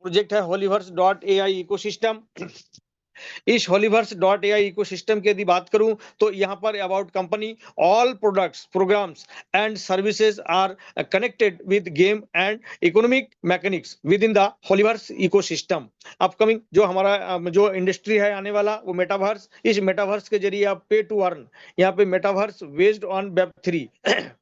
Project है होलीवर्स dot AI ecosystem. इस होलीवर्स dot AI ecosystem की यदि बात करूं तो यहाँ पर about company all products programs and services are connected with game and economic mechanics within the Holyverse ecosystem. Upcoming जो हमारा जो इंडस्ट्री है आने वाला वो मेटावर्स। इस मेटावर्स के जरिए आप पे टू अर्न, यहाँ पे metaverse based on web 3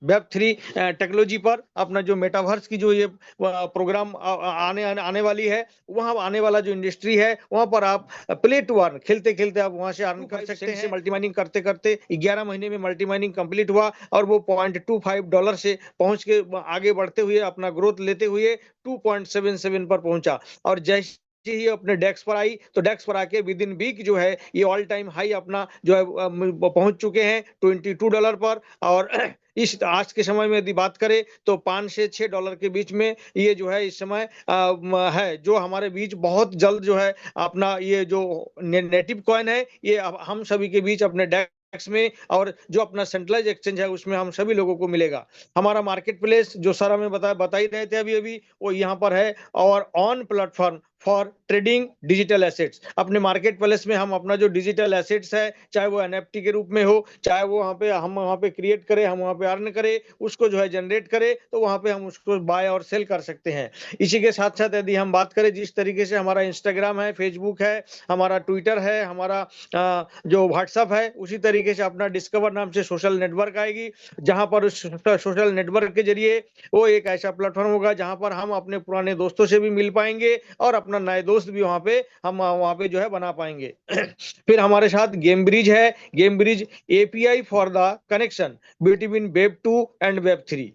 web 3 technology पर अपना जो मेटावर्स की जो ये प्रोग्राम आने वाली है, वहां आने वाला जो इंडस्ट्री है वहां पर आप प्ले टू अर्न, खेलते खेलते आप वहां से अर्न कर सकते हैं। मल्टी माइनिंग करते करते 11 महीने में मल्टी माइनिंग कंप्लीट हुआ और वो $0.25 से पहुंच के आगे बढ़ते हुए अपना ग्रोथ लेते हुए 2.77 पर पहुंचा। और जैसे ही अपने डेस्क पर आई तो डेस्क पर आके विद इन वीक जो है ये ऑल टाइम हाई अपना जो है पहुंच चुके हैं $22 पर। और इस आज के समय में यदि बात करें तो $5 से $6 के बीच में ये जो है इस समय है, जो हमारे बीच बहुत जल्द जो है अपना ये जो नेटिव कॉइन है ये हम सभी के बीच अपने डेस्क में और जो अपना सेंट्रलाइज एक्सचेंज है उसमें हम सभी लोगों को मिलेगा। हमारा मार्केट प्लेस जो सर हमें बता ही रहे थे अभी अभी वो यहाँ पर है और on platform for trading digital assets. अपने मार्केट प्लेस में हम अपना जो डिजिटल एसेट्स है चाहे वो एनएफटी के रूप में हो, चाहे वो हम वहाँ पे क्रिएट करें, हम वहाँ पे अर्न करें, उसको जो है जनरेट करें तो वहाँ पे हम उसको बाय और सेल कर सकते हैं। इसी के साथ साथ यदि हम बात करें जिस तरीके से हमारा इंस्टाग्राम है, फेसबुक है, हमारा ट्विटर है, हमारा जो व्हाट्सअप है, उसी तरीके से अपना डिस्कवर नाम से सोशल नेटवर्क आएगी जहां पर उस सोशल नेटवर्क के जरिए वो एक ऐसा प्लेटफॉर्म होगा जहां पर हम अपने पुराने दोस्तों से भी मिल पाएंगे और अपना नए दोस्त भी वहां पे जो है बना पाएंगे। फिर हमारे साथ गेम ब्रिज है। Game bridge API for the connection between web 2 and web 3।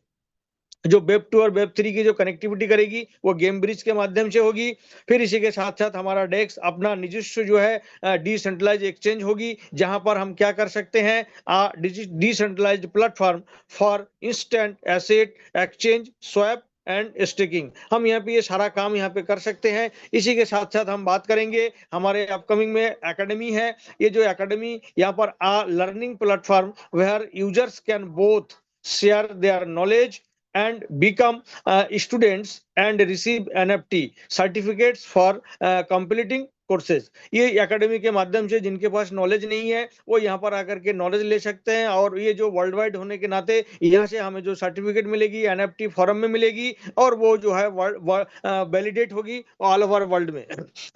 जो वेब 2 और वेब 3 की जो कनेक्टिविटी करेगी वो गेम ब्रिज के माध्यम से होगी। फिर इसी के साथ साथ हमारा डेस्क अपना निजस्व जो है डिसेंट्रलाइज एक्सचेंज होगी जहां पर हम क्या कर सकते हैं decentralised platform for instant asset exchange swap and staking. हम यहाँ पे ये सारा काम यहाँ पे कर सकते हैं। इसी के साथ साथ हम बात करेंगे हमारे अपकमिंग में एकेडमी है। ये जो एकेडमी यहाँ पर learning platform where users can both share their knowledge and become students and receive NFT certificates for completing courses. ये एकेडमी के माध्यम से जिनके पास नॉलेज नहीं है वो यहाँ पर आकर के नॉलेज ले सकते हैं और ये जो वर्ल्ड वाइड होने के नाते यहाँ से हमें जो सर्टिफिकेट मिलेगी एनएफटी फॉर्म में मिलेगी और वो जो है वैलिडेट होगी ऑल ओवर वर्ल्ड में।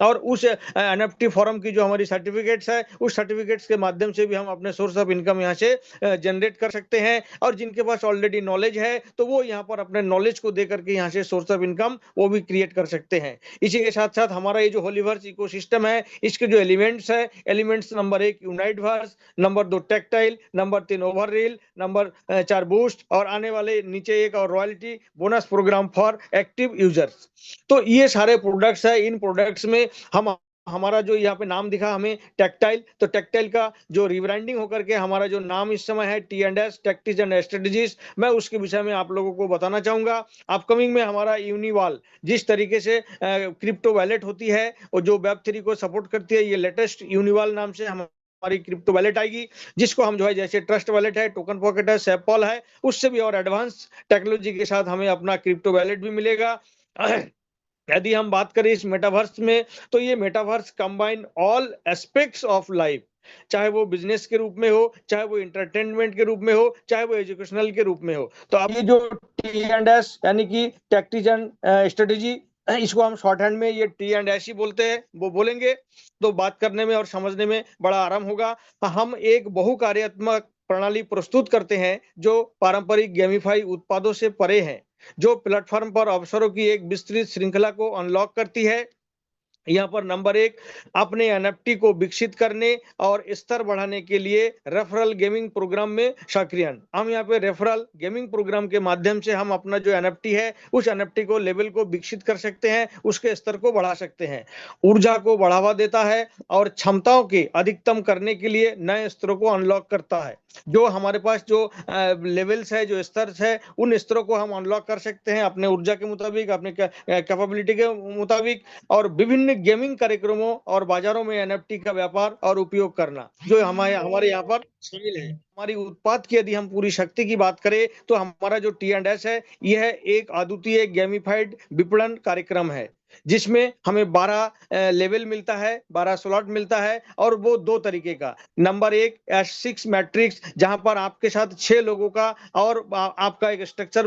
और उस एनएफटी फॉर्म की जो हमारी सर्टिफिकेट्स है उस सर्टिफिकेट्स के माध्यम से भी हम अपने सोर्स ऑफ इनकम यहाँ से जनरेट कर सकते हैं। और जिनके पास ऑलरेडी नॉलेज है तो वो यहाँ पर अपने नॉलेज को दे करके यहाँ से सोर्स ऑफ इनकम वो भी क्रिएट कर सकते हैं। इसी के साथ साथ हमारा ये जो होलीवर्स इकोसिस्टम है इसके जो एलिमेंट्स है, elements number 1 unite verse, number 2 tactile, number 3 over reel, number 4 boost और आने वाले नीचे एक और royalty bonus programme for active users. तो ये सारे प्रोडक्ट्स है। इन प्रोडक्ट्स में हम हमारा जो यहाँ पे नाम दिखा हमें टेक्टाइल, तो टेक्टाइल का जो रिब्रांडिंग होकर के हमारा जो नाम इस समय है T&S टैक्टिक्स एंड स्ट्रेटजीज, मैं उसके विषय में आप लोगों को बताना चाहूंगा। अपकमिंग में हमारा यूनिवाल जिस तरीके से क्रिप्टो वैलेट होती है और जो वेब 3 को सपोर्ट करती है, ये लेटेस्ट यूनिवाल नाम से हमारी क्रिप्टो वैलेट आएगी जिसको हम जो है जैसे ट्रस्ट वैलेट है, टोकन पॉकेट है, सेपॉल है, उससे भी और एडवांस टेक्नोलॉजी के साथ हमें अपना क्रिप्टो वैलेट भी मिलेगा। यदि हम बात करें इस मेटावर्स में तो ये metaverse combine all aspects of life, चाहे वो बिजनेस के रूप में हो, चाहे वो इंटरटेनमेंट के रूप में हो, चाहे वो एजुकेशनल के रूप में हो। तो अब ये जो T&S यानी कि टैक्टिक्स एंड स्ट्रेटेजी, इसको हम शॉर्ट हैंड में ये T&S ही बोलते हैं, वो बोलेंगे तो बात करने में और समझने में बड़ा आराम होगा। हम एक बहुकार्यात्मक प्रणाली प्रस्तुत करते हैं जो पारंपरिक गेमिफाई उत्पादों से परे है, जो प्लेटफॉर्म पर अवसरों की एक विस्तृत श्रृंखला को अनलॉक करती है। यहाँ पर नंबर 1 अपने एनएफटी को विकसित करने और स्तर बढ़ाने के लिए रेफरल गेमिंग प्रोग्राम में सक्रियण। हम यहाँ पे रेफरल गेमिंग प्रोग्राम के माध्यम से हम अपना जो एनएफटी है उस एनएफटी को लेवल को विकसित कर सकते हैं, उसके स्तर को बढ़ा सकते हैं। ऊर्जा को बढ़ावा देता है और क्षमताओं के अधिकतम करने के लिए नए स्तरों को अनलॉक करता है। जो हमारे पास जो लेवल्स है, जो स्तर है, उन स्तरों को हम अनलॉक कर सकते हैं अपने ऊर्जा के मुताबिक, अपने कैपेबिलिटी के मुताबिक। और विभिन्न विभिन्न गेमिंग कार्यक्रमों और बाजारों में एनएफटी का व्यापार और उपयोग करना जो हमारे यहाँ पर शामिल है। हमारी उत्पाद की यदि हम पूरी शक्ति की बात करें तो हमारा जो T&S है यह एक अद्वितीय गेमिफाइड विपणन कार्यक्रम है जिसमें हमें 12 लेवल मिलता है, 12 स्लॉट मिलता है और वो दो तरीके का। नंबर एक S6 मैट्रिक्स जहां पर आपके साथ 6 लोगों का और आपका एक स्ट्रक्चर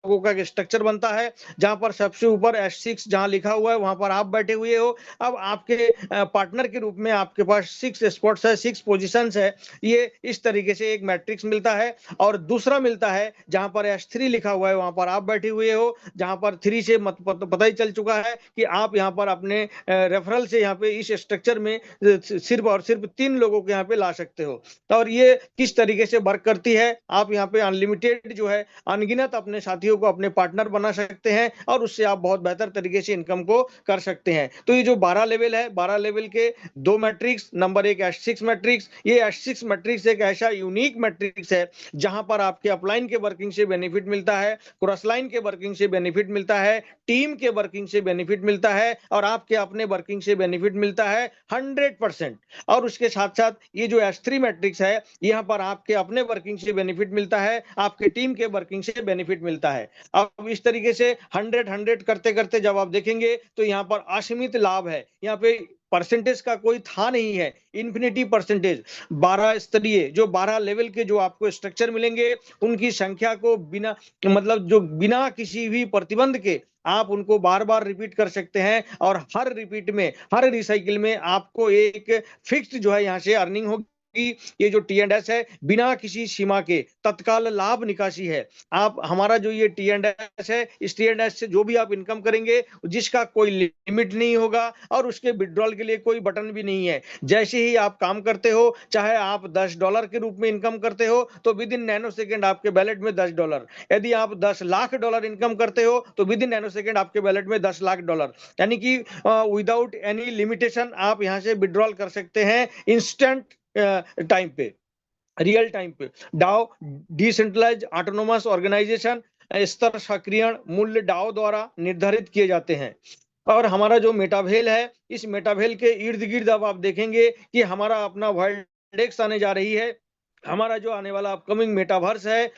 लोगों का एक स्ट्रक्चर बनता है जहां पर सबसे ऊपर S6 जहां लिखा हुआ है वहां पर आप बैठे हुए हो। अब आपके पार्टनर के रूप में आपके पास 6 स्पॉट्स है, 6 पोजीशंस है। ये इस तरीके से एक मैट्रिक्स मिलता है और दूसरा मिलता है जहां पर S3 लिखा हुआ है वहां पर आप बैठे हुए हो, जहां पर 3 से पता ही चल चुका है कि आप यहां पर अपने रेफरल से यहां पे इस स्ट्रक्चर में सिर्फ और सिर्फ 3 लोगों को यहां पे ला सकते हो। और ये किस तरीके से वर्क करती है, आप यहां पे अनलिमिटेड जो है अनगिनत अपने साथियों को अपने पार्टनर बना सकते हैं और उससे आप बहुत बेहतर तरीके से इनकम को कर सकते हैं। तो ये जो 12 लेवल है, 12 लेवल के दो मैट्रिक्स, नंबर एक S6 मैट्रिक्स। ये S6 मैट्रिक्स एक ऐसा यूनिक मैट्रिक्स है जहां पर आपके अपलाइन के वर्किंग से बेनिफिट मिलता है, क्रॉस लाइन के वर्किंग से बेनिफिट मिलता है, टीम के वर्किंग से बेनिफिट मिलता है और आपके अपने वर्किंग से बेनिफिट मिलता है 100%। और उसके साथ साथ ये जो S3 मैट्रिक्स है यहां पर आपके अपने वर्किंग से बेनिफिट मिलता है, आपके टीम के वर्किंग से बेनिफिट मिलता है। अब इस तरीके से 100 करते करते जब आप देखेंगे तो यहाँ पर असीमित लाभ है। यहाँ पे परसेंटेज का कोई था नहीं है, इन्फिनिटी परसेंटेज। 12 स्तरीय जो 12 लेवल के जो आपको स्ट्रक्चर मिलेंगे उनकी संख्या को बिना मतलब जो बिना किसी भी प्रतिबंध के आप उनको बार बार रिपीट कर सकते हैं और हर रिपीट में हर रिसाइकिल में आपको एक फिक्स्ड जो है यहाँ से अर्निंग होगी। ये जो T&S है बिना किसी सीमा के तत्काल लाभ निकासी है। आप हमारा जो ये T&S है इस T&S से जो भी आप इनकम करेंगे जिसका कोई लिमिट नहीं होगा और उसके विड्रॉल के लिए कोई बटन भी नहीं है। जैसे ही आप काम करते हो, चाहे आप $10 के रूप में इनकम करते हो तो विद इन नैनो सेकेंड आपके वैलेट में $10। यदि आप $10 लाख इनकम करते हो तो विद इन नैनो सेकेंड आपके वैलेट में $10 लाख, यानी कि विदाउट एनी लिमिटेशन आप यहां से विड्रॉल कर सकते हैं इंस्टेंट टाइम पे, रियल टाइम पे। डाओ डिसेंट्रलाइज ऑटोनोमस ऑर्गेनाइजेशन स्तर सक्रियण मूल्य डाओ द्वारा निर्धारित किए जाते हैं। और हमारा जो मेटावेल है इस मेटावेल के इर्द गिर्द अब आप देखेंगे कि हमारा अपना वर्ल्ड आने जा रही है। हमारा जो आने वाला अपकमिंग मेटावर्स है,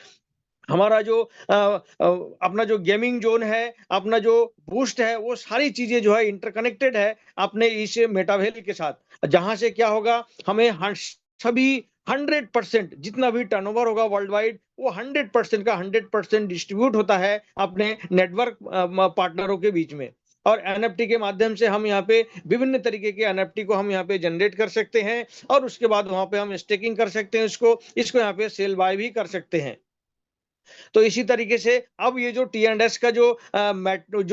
हमारा जो अपना जो गेमिंग जोन है, अपना जो बूस्ट है, वो सारी चीजें जो है इंटरकनेक्टेड है अपने इस मेटावेल के साथ। जहां से क्या होगा, हमें सभी 100% जितना भी टर्नओवर होगा वर्ल्ड वाइड वो 100% का 100% डिस्ट्रीब्यूट होता है अपने नेटवर्क पार्टनरों के बीच में। और एनएफटी के माध्यम से हम यहाँ पे विभिन्न तरीके के एनएफटी को हम यहाँ पे जनरेट कर सकते हैं और उसके बाद वहां पे हम स्टेकिंग कर सकते हैं, इसको यहाँ पे सेल बाय भी कर सकते हैं। तो इसी तरीके से अब ये जो T&S का जो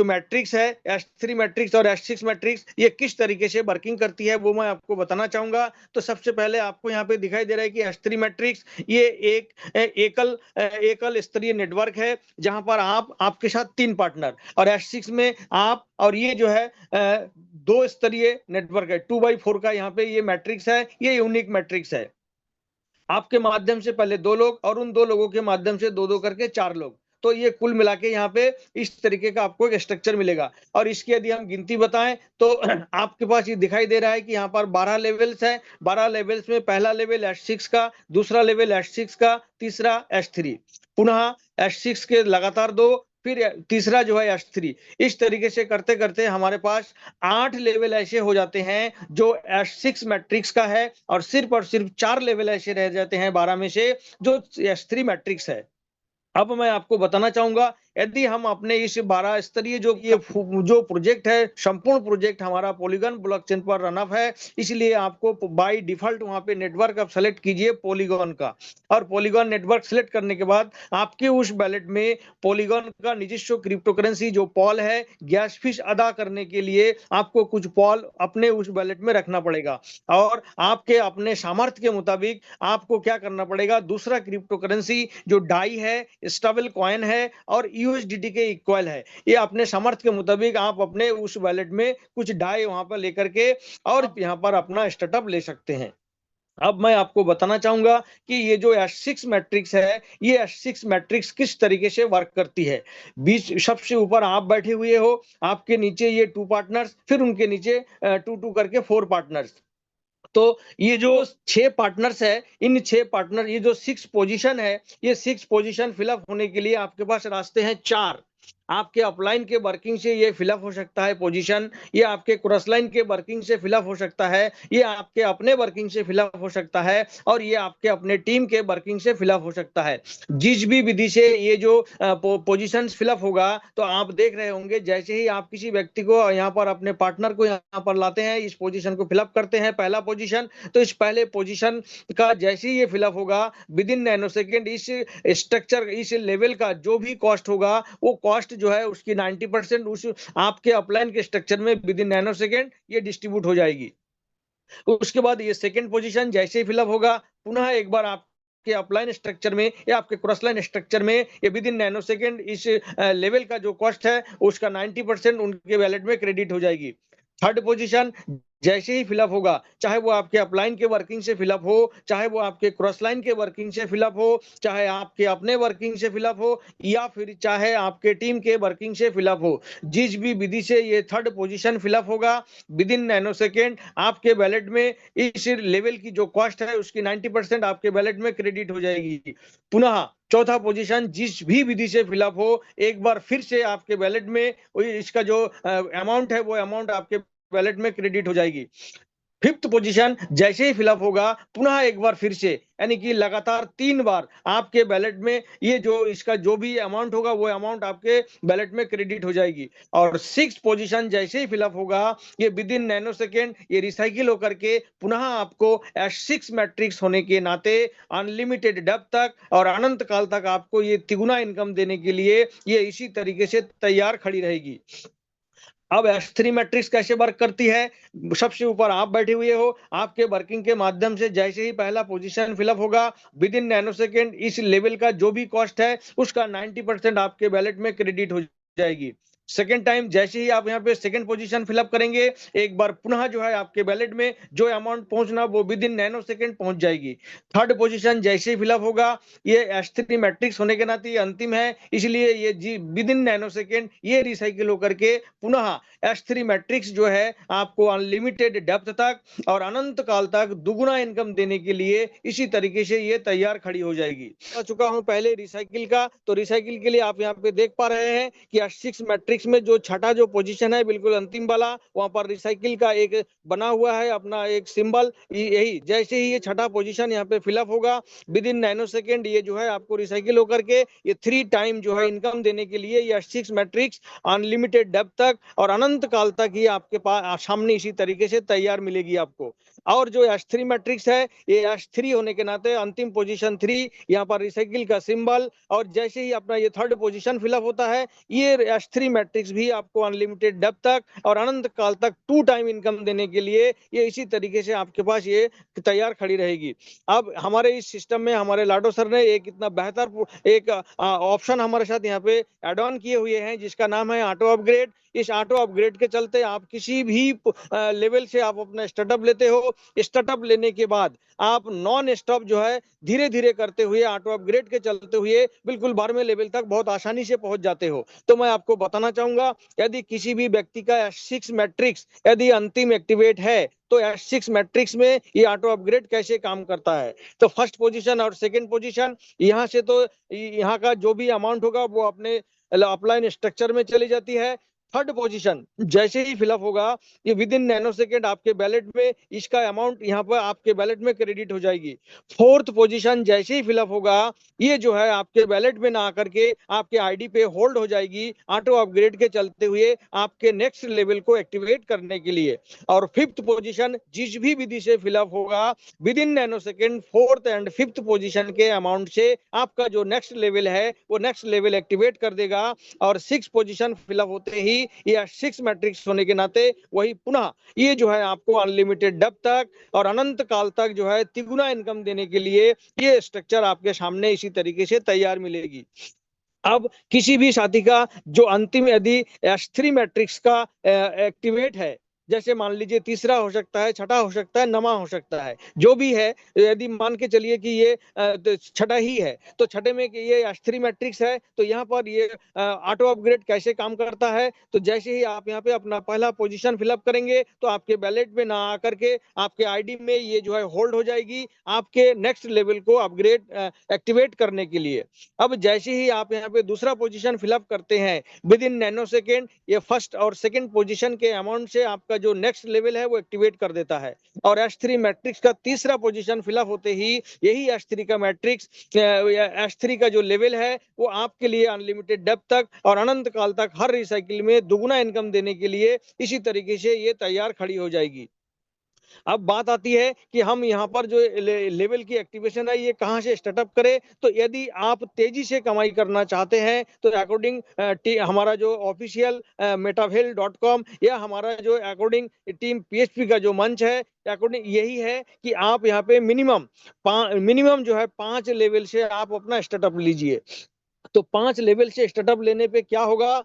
मैट्रिक्स है S3 मैट्रिक्स और S6 मैट्रिक्स ये किस तरीके से वर्किंग करती है वो मैं आपको बताना चाहूंगा। तो सबसे पहले आपको यहाँ पे दिखाई दे रहा है कि S3 मैट्रिक्स ये एक एकल स्तरीय नेटवर्क है जहां पर आपके साथ 3 पार्टनर, और S6 में आप और ये जो है 2 स्तरीय नेटवर्क है, 2x4 का यहाँ पे ये मैट्रिक्स है। ये यूनिक मैट्रिक्स है। आपके माध्यम से पहले 2 लोग और उन 2 लोगों के माध्यम से 2-2 करके 4 लोग, तो ये कुल मिला के यहाँ पे इस तरीके का आपको एक स्ट्रक्चर मिलेगा। और इसकी यदि हम गिनती बताएं तो आपके पास ये दिखाई दे रहा है कि यहाँ पर 12 लेवल्स है। 12 लेवल्स में पहला लेवल S6 का, दूसरा लेवल S6 का, तीसरा S3, पुनः S6 के लगातार 2, फिर तीसरा जो है S3। इस तरीके से करते करते हमारे पास 8 लेवल ऐसे हो जाते हैं जो S6 मैट्रिक्स का है और सिर्फ 4 लेवल ऐसे रह जाते हैं 12 में से जो S3 मैट्रिक्स है। अब मैं आपको बताना चाहूंगा यदि हम अपने इस 12 स्तरीय जो प्रोजेक्ट है, संपूर्ण प्रोजेक्ट हमारा पॉलीगन ब्लॉकचेन पर रन अप है, इसलिए आपको बाय डिफॉल्ट वहां पे नेटवर्क आप सेलेक्ट कीजिए पॉलीगन का। और पॉलीगन नेटवर्क सेलेक्ट करने के बाद आपके उस वैलेट में पॉलीगन का निजिस्व क्रिप्टो करेंसी जो पॉल है, गैस फीस अदा करने के लिए आपको कुछ पॉल अपने उस वैलेट में रखना पड़ेगा। और आपके अपने सामर्थ्य के मुताबिक आपको क्या करना पड़ेगा, दूसरा क्रिप्टो करेंसी जो डाई है, स्टेबल कॉइन है और यूएसडीटी के इक्वल है, ये अपने सामर्थ्य के मुताबिक आप अपने उस वैलेट में कुछ डाई वहां पर लेकर के और यहाँ पर अपना स्टार्टअप ले सकते हैं। अब मैं आपको बताना चाहूंगा कि ये जो H6 मैट्रिक्स है, ये H6 मैट्रिक्स किस तरीके से वर्क करती है। बीच सबसे ऊपर आप बैठे हुए हो, आपके नीचे ये 2 पार्टनर्स, फिर उनके नीचे 2-2 करके 4 पार्टनर्स। तो ये जो 6 पार्टनर्स है, इन 6 पार्टनर, ये जो 6 पोजीशन है, ये 6 पोजीशन फिलअप होने के लिए आपके पास रास्ते हैं 4। आपके अपलाइन के वर्किंग से ये फिलअप हो सकता है पोजीशन, ये आपके क्रॉस लाइन के वर्किंग से फिलअप हो सकता है, ये आपके अपने वर्किंग से फिलअप हो सकता है, और ये आपके अपने टीम के वर्किंग से फिलअप हो सकता है। जिस भी विधि से ये जो पोजीशन फिलअप होगा, तो आप देख रहे होंगे जैसे ही आप किसी व्यक्ति को यहाँ पर, अपने पार्टनर को यहाँ पर लाते हैं, इस पोजीशन को फिलअप करते हैं, पहला पोजीशन, तो इस पहले पोजीशन का जैसे ही ये फिलअप होगा, विद इन नैनो सेकेंड इस स्ट्रक्चर, इस लेवल का जो भी कॉस्ट होगा, वो कॉस्ट जो है उसकी 90% उस आपके अपलाइन के स्ट्रक्चर में विद इन नैनो सेकेंड ये डिस्ट्रीब्यूट हो जाएगी। उसके बाद ये सेकंड पोजीशन जैसे ही फिलअप होगा, पुनः एक बार आपके अपलाइन स्ट्रक्चर में या आपके क्रॉस लाइन स्ट्रक्चर में ये विद इन नैनो सेकेंड इस लेवल का जो कॉस्ट है उसका 90% उनके वैलेट में क्रेडिट हो जाएगी। थर्ड पोजीशन जैसे ही फिलअप होगा, चाहे वो आपके अपलाइन के वर्किंग से फिलअप हो, चाहे वो आपके क्रॉस लाइन के वर्किंग से फिलअप हो, चाहे आपके अपने वर्किंग से फिलअप हो, या फिर चाहे आपके टीम के वर्किंग से फिलअप हो, जिस भी विधि से ये थर्ड पोजीशन फिलअप होगा, विद इन नैनो सेकेंड आपके वैलेट में इस लेवल की जो कॉस्ट है उसकी 90% आपके वैलेट में क्रेडिट हो जाएगी। पुनः चौथा पोजीशन जिस भी विधि से फिलअप हो, एक बार फिर से आपके वैलेट में इसका जो अमाउंट है, वो अमाउंट आपके वैलेट में क्रेडिट हो जाएगी। फिफ्थ पोजीशन जैसे ही फिलअप होगा, पुनः एक बार फिर से, यानी कि लगातार 3 बार आपके बैलेट में ये जो इसका जो भी अमाउंट होगा, वो अमाउंट आपके बैलेट में क्रेडिट हो जाएगी। और 6 पोजीशन जैसे ही फिलअप होगा, ये विद इन नैनो सेकेंड ये रिसाइकिल होकर के पुनः आपको H6 मैट्रिक्स होने के नाते अनलिमिटेड डेप्थ तक और अनंत काल तक आपको ये तिगुना इनकम देने के लिए ये इसी तरीके से तैयार खड़ी रहेगी। अब H3 मैट्रिक्स कैसे वर्क करती है? सबसे ऊपर आप बैठे हुए हो, आपके वर्किंग के माध्यम से जैसे ही पहला पोजीशन फिलअप होगा, विद इन नैनो सेकेंड इस लेवल का जो भी कॉस्ट है उसका 90% आपके वैलेट में क्रेडिट हो जाएगी। सेकेंड टाइम जैसे ही आप यहाँ पे सेकेंड पोजीशन फिलअप करेंगे, एक बार पुनः जो है आपके वैलेट में जो अमाउंट पहुंचना वो विद इन नैनो सेकेंड पहुंच जाएगी। थर्ड पोजीशन जैसे ही फिलअप होगा, ये H3 मैट्रिक्स होने के नाते ये अंतिम है, इसलिए ये जी विद इन नैनो सेकेंड ये रिसाइकिल होकर के पुनः H3 मैट्रिक्स जो है आपको अनलिमिटेड डेप्थ तक और अनंत काल तक दुगुना इनकम देने के लिए इसी तरीके से ये तैयार खड़ी हो जाएगी। बता चुका हूं पहले रिसाइकिल का, तो रिसाइकिल के लिए आप यहाँ पे देख पा रहे हैं कि H6 मैट्रिक्स में जो छठा जो पोजीशन है बिल्कुल अंतिम वाला, वहां पर रिसाइकिल का एक बना हुआ है अपना एक सिंबल। यही जैसे ही ये छठा पोजीशन यहाँ पे फिलअप होगा, विद इन नैनो सेकेंड ये जो है आपको रिसाइकिल होकर के ये 3 टाइम जो है इनकम देने के लिए ये H6 मैट्रिक्स अनलिमिटेड डेप्थ तक और अनंत काल तक ही आपके पास सामने इसी तरीके से तैयार मिलेगी आपको। और जो H3 मैट्रिक्स है, ये H3 होने के नाते अंतिम पोजीशन 3, यहाँ पर रिसाइकिल का सिंबल, और जैसे ही अपना ये थर्ड पोजीशन फिलअप होता है, ये H3 मैट्रिक्स भी आपको अनलिमिटेड डेप्थ तक और अनंत काल तक 2 टाइम इनकम देने के लिए ये इसी तरीके से आपके पास ये तैयार खड़ी रहेगी। अब हमारे इस सिस्टम में हमारे लाडो सर ने एक इतना बेहतर एक ऑप्शन हमारे साथ यहाँ पे एड ऑन किए हुए हैं, जिसका नाम है ऑटो अपग्रेड। इस ऑटो अपग्रेड के चलते आप किसी भी लेवल से आप अपना स्टार्टअप लेते हो, स्टार्टअप लेने के बाद आप नॉन स्टॉप जो है धीरे धीरे करते हुए ऑटो अपग्रेड के चलते हुए बिल्कुल 12वें लेवल तक बहुत आसानी से पहुंच जाते हो। तो मैं आपको बताना चाहूंगा, यदि किसी भी व्यक्ति का H6 मैट्रिक्स यदि अंतिम एक्टिवेट है, तो H6 मैट्रिक्स में ये ऑटो अपग्रेड कैसे काम करता है। तो फर्स्ट पोजीशन और सेकंड पोजीशन, यहाँ से तो यहाँ का जो भी अमाउंट होगा वो अपने अपलाइन स्ट्रक्चर में चली जाती है। थर्ड पोजीशन जैसे ही फिलअप होगा, ये विद इन नैनो सेकेंड आपके बैलेट में इसका अमाउंट यहाँ पर आपके बैलेट में क्रेडिट हो जाएगी। फोर्थ पोजीशन जैसे ही फिलअप होगा, ये जो है आपके बैलेट में ना आकर के आपके आईडी पे होल्ड हो जाएगी ऑटो अपग्रेड के चलते हुए आपके नेक्स्ट लेवल को एक्टिवेट करने के लिए। और फिफ्थ पोजीशन जिस भी विधि से फिलअप होगा, with in nano second fourth and fifth position के अमाउंट से आपका जो नेक्स्ट लेवल है वो नेक्स्ट लेवल एक्टिवेट कर देगा। और 6 पोजीशन फिलअप होते ही ये 6 मैट्रिक्स होने के नाते वही पुनः ये जो है आपको अनलिमिटेड डेप्थ तक और अनंत काल तक जो है तिगुना इनकम देने के लिए ये स्ट्रक्चर आपके सामने इसी तरीके से तैयार मिलेगी। अब किसी भी साथी का जो अंतिम यदि H3 मैट्रिक्स का एक्टिवेट है, जैसे मान लीजिए तीसरा हो सकता है, छठा हो सकता है, नमा हो सकता है, जो भी है। यदि मान के चलिए कि ये तो छठा ही है, तो छठे में कि ये S3 मैट्रिक्स है, तो यहाँ पर ये ऑटो अपग्रेड कैसे काम करता है, तो जैसे ही आप यहाँ पे अपना पहला पोजीशन फिलअप करेंगे तो आपके बैलेट में ना आकर के आपके आईडी में ये जो है होल्ड हो जाएगी आपके नेक्स्ट लेवल को अपग्रेड एक्टिवेट करने के लिए। अब जैसे ही आप यहाँ पे दूसरा पोजीशन फिलअप करते हैं, विद इन नैनो सेकेंड ये फर्स्ट और सेकंड पोजीशन के अमाउंट से आपका जो नेक्स्ट लेवल है वो एक्टिवेट कर देता है। और S3 मैट्रिक्स का तीसरा पोजीशन फिलअप होते ही यही S3 का मैट्रिक्स S3 का जो लेवल है वो आपके लिए अनलिमिटेड डेप्थ तक और अनंत काल तक हर रिसाइकिल में दुगुना इनकम देने के लिए इसी तरीके से ये तैयार खड़ी हो जाएगी। अब बात आती है कि हम यहाँ पर जो लेवल की एक्टिवेशन है ये कहाँ से स्टार्टअप करें। तो यदि आप तेजी से कमाई करना चाहते हैं तो अकॉर्डिंग हमारा जो ऑफिशियल metavale.com या हमारा जो अकॉर्डिंग टीम PHP का जो मंच है अकॉर्डिंग यही है कि आप यहाँ पे मिनिमम जो है 5 लेवल से आप अपना स्टार्टअप लीजिए। तो 5 लेवल से स्टार्टअप लेने पे क्या होगा,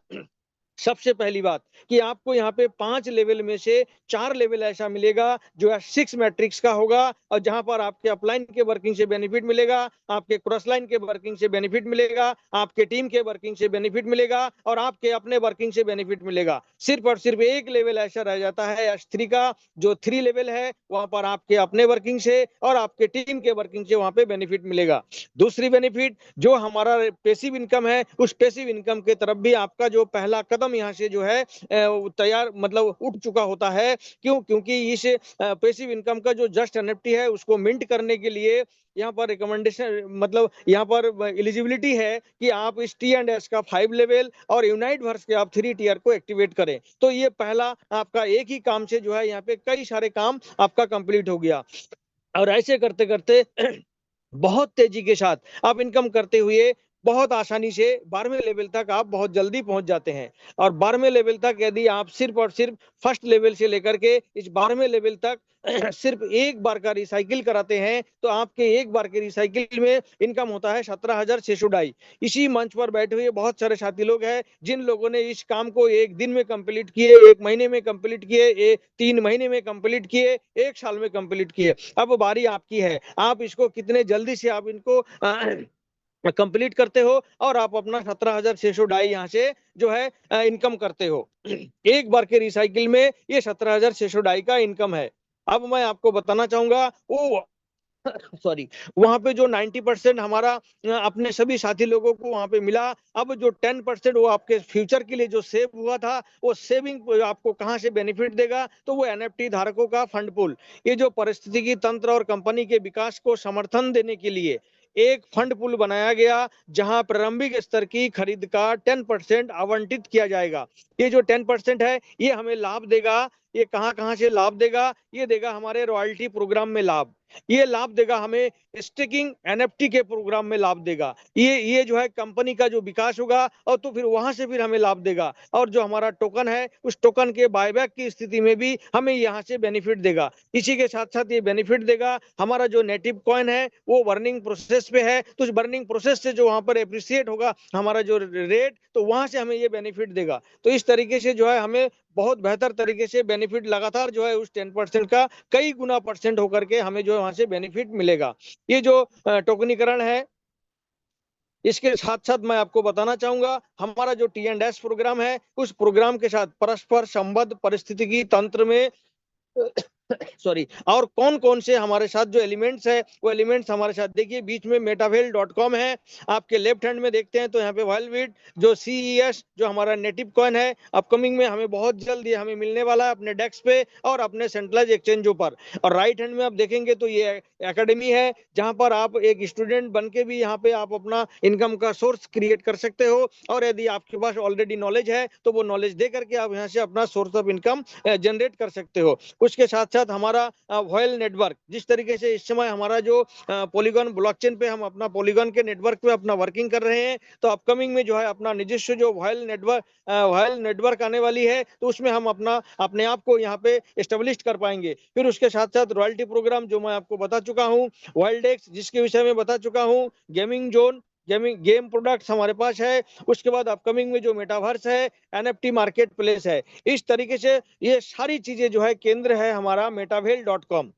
सबसे पहली बात कि आपको यहाँ पे 5 लेवल में से 4 लेवल ऐसा मिलेगा जो है 6 मैट्रिक्स का होगा और जहां पर आपके अपलाइन के वर्किंग से बेनिफिट मिलेगा, आपके क्रॉस लाइन के वर्किंग से बेनिफिट मिलेगा, आपके टीम के वर्किंग से बेनिफिट मिलेगा और आपके अपने वर्किंग से बेनिफिट मिलेगा। सिर्फ और सिर्फ एक लेवल ऐसा रह जाता है S3 का, जो 3 लेवल है, वहां पर आपके अपने वर्किंग से और आपके टीम के वर्किंग से वहां पे बेनिफिट मिलेगा। दूसरी बेनिफिट जो हमारा पेसिव इनकम है, उस पेसिव इनकम के तरफ भी आपका जो पहला कदम यहाँ से जो है तैयार मतलब उठ चुका होता है। क्यों? क्योंकि इस पैसिव इनकम का जो जस्ट एनएफटी है उसको मिंट करने के लिए यहाँ पर रिकमेंडेशन मतलब यहाँ पर एलिजिबिलिटी है कि आप इस T&S का 5 लेवल और यूनाइट वर्स के आप 3 टीयर को एक्टिवेट करें। तो ये पहला आपका एक ही काम से जो है यहाँ पे कई सारे काम आपका कंप्लीट हो गया। और ऐसे करते करते बहुत तेजी के साथ आप इनकम करते हुए बहुत आसानी से 12वें लेवल तक आप बहुत जल्दी पहुंच जाते हैं। और 12वें लेवल तक यदि आप सिर्फ और सिर्फ फर्स्ट लेवल से लेकर के इस 12वें लेवल तक सिर्फ एक बार का रिसाइकिल कराते हैं तो आपके एक बार के रिसाइकिल में इनकम होता है 17,600 इसी मंच पर बैठे हुए बहुत सारे साथी लोग हैं जिन लोगों ने इस काम को एक दिन में कंप्लीट किए, एक महीने में कंप्लीट किए, 3 महीने में कंप्लीट किए, 1 साल में कंप्लीट किए। अब बारी आपकी है, आप इसको कितने जल्दी से आप इनको कंप्लीट करते हो और आप अपना 17,600 यहाँ से जो है इनकम करते हो। एक बार के रिसाइकिल में ये 17,600 का इनकम है। अब मैं आपको बताना चाहूंगा वो सॉरी वहां पे जो 90% हमारा अपने सभी साथी लोगों को वहां पे मिला। अब जो 10% वो आपके फ्यूचर के लिए जो सेव हुआ था वो सेविंग आपको कहां से बेनिफिट देगा, तो वो NFT धारकों का फंड पूल, ये जो परिस्थितिकी तंत्र और कंपनी के विकास को समर्थन देने के लिए एक फंड पूल बनाया गया जहां प्रारंभिक स्तर की खरीद का 10% आवंटित किया जाएगा। ये जो 10% है ये हमें लाभ देगा। ये कहां कहां से लाभ देगा? ये देगा हमारे रॉयल्टी प्रोग्राम में लाभ, ये लाभ देगा हमें स्टेकिंग NFT के प्रोग्राम में लाभ देगा, ये जो है कंपनी का जो विकास होगा और तो फिर वहां से फिर हमें लाभ देगा। और जो हमारा टोकन है उस टोकन के बायबैक की स्थिति में भी हमें यहाँ से बेनिफिट देगा। इसी के साथ साथ ये बेनिफिट देगा हमारा जो नेटिव कॉइन है वो बर्निंग प्रोसेस पे है, तो उस बर्निंग प्रोसेस से जो वहां पर एप्रिसिएट होगा हमारा जो रेट, तो वहां से हमें ये बेनिफिट देगा। तो इस तरीके से जो है हमें बहुत बेहतर तरीके से बेनिफिट लगातार जो है उस 10% का कई गुना परसेंट होकर के हमें जो है वहां से बेनिफिट मिलेगा। ये जो टोकनीकरण है इसके साथ साथ मैं आपको बताना चाहूंगा हमारा जो T&S प्रोग्राम है उस प्रोग्राम के साथ परस्पर संबद्ध परिस्थितिकी तंत्र में सॉरी और कौन कौन से हमारे साथ जो एलिमेंट्स है वो एलिमेंट्स हमारे साथ देखिए बीच में metavale.com है, आपके लेफ्ट हैंड में देखते हैं तो यहाँ पे वाइल्डबिट जो CES जो हमारा नेटिव कॉइन है अपकमिंग में हमें बहुत जल्द ये हमें मिलने वाला है अपने डेस्क पे और अपने सेंट्रलाइज एक्सचेंजों पर। और राइट हैंड में आप देखेंगे तो ये एकेडमी है जहां पर आप एक स्टूडेंट बन के भी यहाँ पे आप अपना इनकम का सोर्स क्रिएट कर सकते हो और यदि आपके पास ऑलरेडी नॉलेज है तो वो नॉलेज दे करके आप यहाँ से अपना सोर्स ऑफ इनकम जनरेट कर सकते हो। उसके साथ साथ हमारा वॉयल नेटवर्क, जिस तरीके से इस समय हमारा जो पॉलीगॉन ब्लॉकचेन पे हम अपना पॉलीगॉन के नेटवर्क पे अपना वर्किंग कर रहे हैं, तो अपकमिंग में जो है अपना निजस्व जो वॉयल नेटवर्क आने वाली है तो उसमें हम अपना अपने आप को यहाँ पे एस्टेब्लिश कर पाएंगे। फिर उसके साथ साथ रॉयल्टी प्रोग्राम जो मैं आपको बता चुका हूँ, वाइल्डेक्स जिसके विषय में बता चुका हूँ, गेमिंग जोन गेम प्रोडक्ट्स हमारे पास है। उसके बाद अपकमिंग में जो मेटावर्स है, एनएफटी मार्केट प्लेस है। इस तरीके से ये सारी चीजें जो है केंद्र है हमारा मेटावेल.com,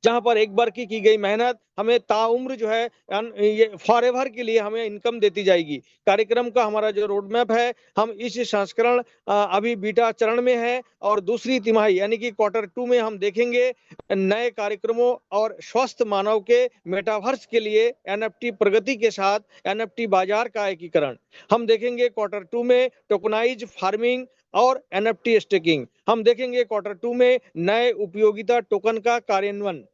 जहां पर एक बार की गई मेहनत हमें ताउम्र जो है ये फॉरएवर के लिए हमें इनकम देती जाएगी। कार्यक्रम का हमारा जो रोड मैप है, हम इस संस्करण अभी बीटा चरण में है और दूसरी तिमाही यानी कि Q2 में हम देखेंगे नए कार्यक्रमों और स्वस्थ मानव के मेटावर्स के लिए एनएफटी प्रगति के साथ एनएफटी बाजार का एकीकरण। हम देखेंगे Q2 में टोकनाइज फार्मिंग और एनएफटी स्टेकिंग। हम देखेंगे Q2 में नए उपयोगिता टोकन का कार्यान्वयन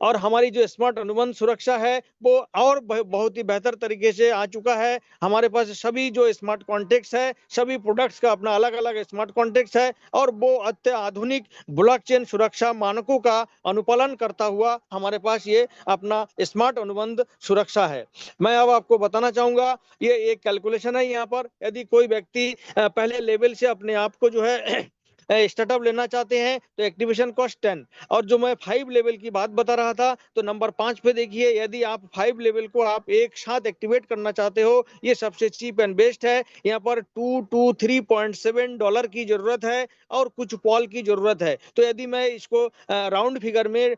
और हमारी जो स्मार्ट अनुबंध सुरक्षा है वो और बहुत ही बेहतर तरीके से आ चुका है। हमारे पास सभी जो स्मार्ट कॉन्ट्रैक्ट्स है, सभी प्रोडक्ट्स का अपना अलग अलग स्मार्ट कॉन्ट्रैक्ट्स है और वो अत्याधुनिक ब्लॉकचेन सुरक्षा मानकों का अनुपालन करता हुआ हमारे पास ये अपना स्मार्ट अनुबंध सुरक्षा है। मैं अब आपको बताना चाहूंगा, ये एक कैलकुलेशन है। यहाँ पर यदि कोई व्यक्ति पहले लेवल से अपने आप को जो है स्टार्टअप लेना चाहते हैं तो एक्टिवेशन कॉस्ट 10, और जो मैं 5 लेवल की बात बता रहा था तो नंबर 5 पे देखिए, यदि आप 5 लेवल को आप एक साथ एक्टिवेट करना चाहते हो, ये सबसे चीप एंड बेस्ट है। यहाँ पर $223.7 की जरूरत है और कुछ पॉल की जरूरत है। तो यदि मैं इसको राउंड फिगर में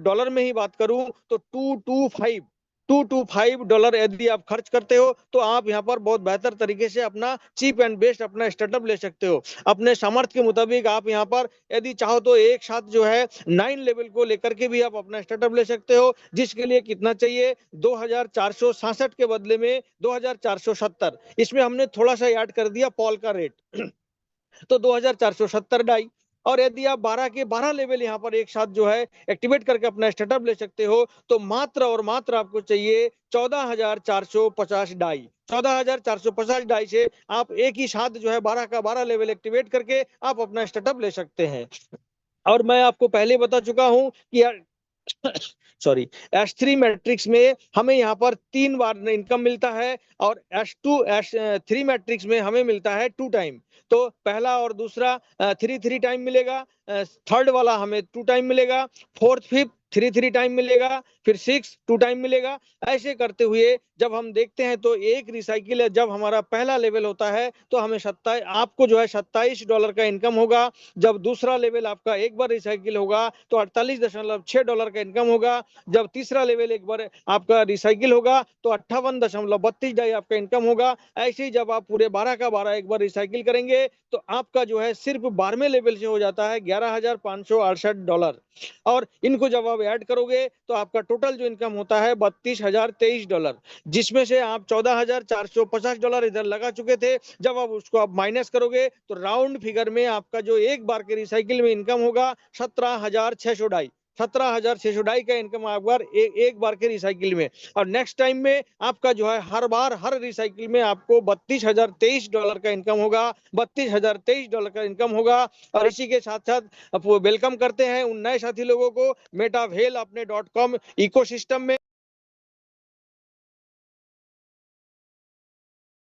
डॉलर में ही बात करूं तो $225 यदि आप खर्च करते हो तो आप यहाँ पर बहुत बेहतर तरीके से अपना चीप एंड बेस्ट अपना स्टार्टअप ले सकते हो। अपने सामर्थ्य के मुताबिक आप यहाँ पर यदि चाहो तो एक साथ जो है 9 लेवल को लेकर के भी आप अपना स्टार्टअप ले सकते हो, जिसके लिए कितना चाहिए 2467 के बदले में 2470। इसमें हमने थोड़ा सा ऐड कर दिया पॉल का रेट तो 2470 डाई। और यदि आप 12 के 12 लेवल यहाँ पर एक साथ जो है एक्टिवेट करके अपना स्टार्टअप ले सकते हो तो मात्र और मात्र आपको चाहिए 14,450 डाई। 14,450 डाई से आप एक ही साथ जो है 12 का 12 लेवल एक्टिवेट करके आप अपना स्टार्टअप ले सकते हैं। और मैं आपको पहले बता चुका हूं कि सॉरी, S3 मैट्रिक्स में हमें यहाँ पर 3 बार इनकम मिलता है और S3 मैट्रिक्स में हमें मिलता है 2 टाइम। तो पहला और दूसरा 3 टाइम मिलेगा, थर्ड वाला हमें 2 टाइम मिलेगा, फोर्थ फिफ्थ 3 टाइम मिलेगा, फिर 6 2 टाइम मिलेगा। ऐसे करते हुए जब हम देखते हैं तो एक रिसाइकिल जब हमारा पहला लेवल होता है तो हमें आपको जो है $27 का इनकम होगा। जब दूसरा लेवल आपका एक बार रिसाइकिल होगा तो $48.6 का इनकम होगा। जब तीसरा लेवल एक बार आपका रिसाइकिल होगा तो 58.32 डाई आपका इनकम होगा। ऐसे ही जब आप पूरे 12 का 12 एक बार रिसाइकिल करेंगे तो आपका जो है सिर्फ 12वें लेवल से हो जाता है $11,568। और इनको जब आप ऐड करोगे तो आपका टोटल जो इनकम होता है $32,023, जिसमें से आप $14,450 इधर लगा चुके थे। जब आप उसको आप माइनस करोगे तो राउंड फिगर में आपका जो एक बार के रिसाइकिल में इनकम होगा 17,600 डाई। 17,600 डाई का इनकम एक बार के रिसाइकिल में। और नेक्स्ट टाइम में आपका जो है हर बार हर रिसाइकिल में आपको $32,023 का इनकम होगा। $32,023 का इनकम होगा। और इसी के साथ साथ वेलकम करते हैं उन नए साथी लोगों को मेटावेल अपने .com इकोसिस्टम में।